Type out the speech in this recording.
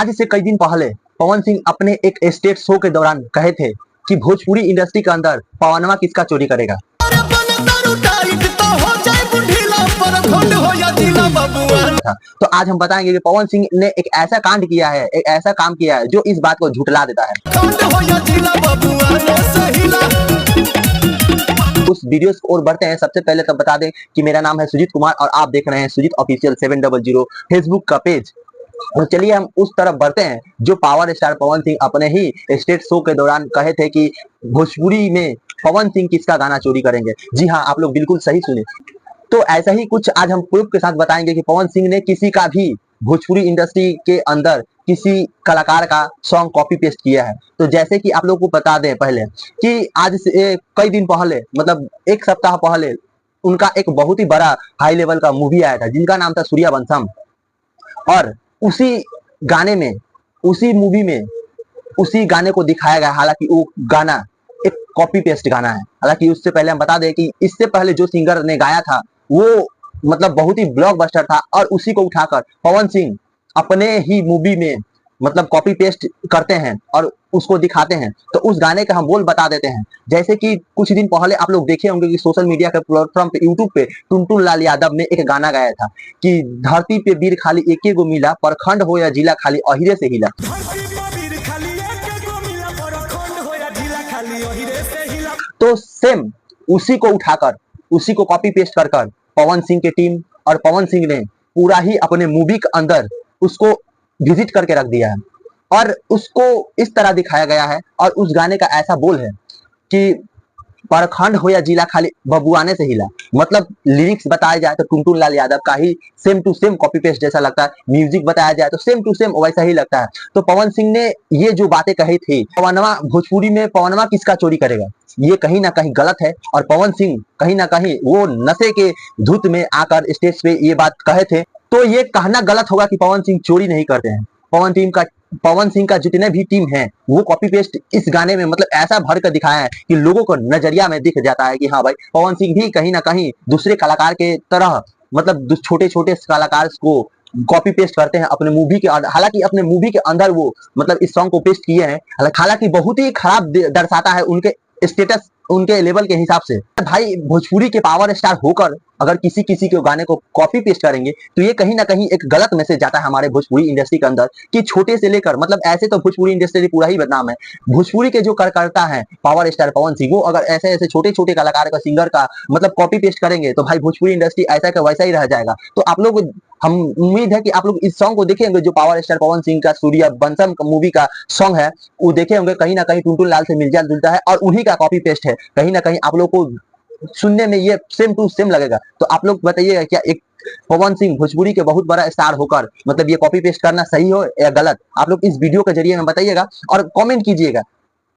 आज से कई दिन पहले पवन सिंह अपने एक स्टेट शो के दौरान कहे थे कि भोजपुरी इंडस्ट्री के अंदर पवनवा किसका चोरी करेगा। तो आज हम बताएंगे कि पवन सिंह ने एक ऐसा कांड किया है, एक ऐसा काम किया है जो इस बात को झुठला देता है। उस वीडियो की ओर बढ़ते हैं। सबसे पहले तो बता दें कि मेरा नाम है सुजीत कुमार और आप देख रहे हैं सुजीत ऑफिशियल 700 फेसबुक का पेज। तो चलिए हम उस तरफ बढ़ते हैं जो पावर स्टार पवन सिंह अपने ही स्टेट शो के दौरान कहे थे कि भोजपुरी में पवन सिंह किसका गाना चोरी करेंगे। जी हाँ, आप लोग बिल्कुल सही सुने। तो ऐसा ही कुछ आज हम प्रूफ के साथ बताएंगे कि पवन सिंह ने किसी का भी भोजपुरी इंडस्ट्री के अंदर किसी कलाकार का सॉन्ग कॉपी पेस्ट किया है। तो जैसे कि आप लोगों को बता दें पहले कि आज से कई दिन पहले, मतलब एक सप्ताह पहले, उनका एक बहुत ही बड़ा हाई लेवल का मूवी आया था जिनका नाम था सूर्यवंशम। और उसी गाने में, उसी मूवी में उसी गाने को दिखाया गया। हालांकि वो गाना एक कॉपी पेस्ट गाना है। हालांकि उससे पहले हम बता दें कि इससे पहले जो सिंगर ने गाया था वो मतलब बहुत ही ब्लॉकबस्टर था और उसी को उठाकर पवन सिंह अपने ही मूवी में मतलब कॉपी पेस्ट करते हैं और उसको दिखाते हैं। तो उस गाने का हम बोल बता देते हैं। जैसे कि कुछ दिन पहले आप लोग देखे होंगे कि सोशल मीडिया के प्लेटफॉर्म पे, यूट्यूब पे टुनटुन लाल यादव ने एक गाना गाया था कि धरती पे वीर खाली एके गो मिला, परखंड हो या जिला खाली अहिरे से हिला। तो सेम उसी को उठाकर, उसी को कॉपी पेस्ट कर पवन सिंह की टीम और पवन सिंह ने पूरा ही अपने मूवी के अंदर उसको विजिट करके रख दिया है और उसको इस तरह दिखाया गया है। और उस गाने का ऐसा बोल है कि परखंड हो या जिला खाली बबुआने से हिला। मतलब लिरिक्स बताया जाए तो टुनटुन लाल यादव का ही same to same copy paste जैसा लगता है। म्यूजिक बताया जाए तो सेम टू सेम वैसा ही लगता है। तो पवन सिंह ने ये जो बातें कही थी, पवनवा भोजपुरी में पवनवा किसका चोरी करेगा, ये कहीं ना कहीं गलत है। और पवन सिंह कहीं ना कहीं वो नशे के धुत में आकर स्टेज पे ये बात कहे थे। तो ये कहना गलत होगा कि पवन सिंह चोरी नहीं करते हैं। पवन सिंह का जितने भी टीम है वो कॉपी पेस्ट इस गाने में मतलब ऐसा भर कर दिखाया है कि लोगों को नजरिया में दिख जाता है कि हाँ भाई, पवन सिंह भी कहीं ना कहीं दूसरे कलाकार के तरह मतलब छोटे छोटे कलाकार को कॉपी पेस्ट करते हैं अपने मूवी के। हालांकि अपने मूवी के अंदर वो मतलब इस सॉन्ग को पेस्ट किए हैं। हालांकि बहुत ही खराब दर्शाता है उनके स्टेटस, उनके लेवल के हिसाब से। भाई, भोजपुरी के पावर स्टार होकर अगर किसी के गाने को कॉपी पेस्ट करेंगे तो ये कहीं ना कहीं एक गलत मैसेज जाता है हमारे भोजपुरी इंडस्ट्री के अंदर कि छोटे से लेकर मतलब ऐसे तो भोजपुरी इंडस्ट्री पूरा ही बदनाम है। भोजपुरी के जो कार्यकर्ता है पावर स्टार पवन सिंह, वो अगर ऐसे ऐसे छोटे छोटे कलाकार का, सिंगर का मतलब कॉपी पेस्ट करेंगे तो भाई भोजपुरी इंडस्ट्री ऐसा का वैसा ही रह जाएगा। तो आप लोग, हम उम्मीद है कि आप लोग इस सॉन्ग को देखे होंगे जो पावर स्टार पवन सिंह का सूर्यवंशम मूवी का सॉन्ग है, वो देखे होंगे। कहीं ना कहीं टुनटुन लाल से मिलता जुलता है और उन्हीं का कॉपी पेस्ट है। कहीं ना कहीं आप लोग को सुनने में ये सेम टू सेम लगेगा। तो आप लोग बताइएगा क्या एक पवन सिंह भोजपुरी के बहुत बड़ा स्टार होकर मतलब ये कॉपी पेस्ट करना सही हो या गलत? आप लोग इस वीडियो के जरिए में बताइएगा और कमेंट कीजिएगा।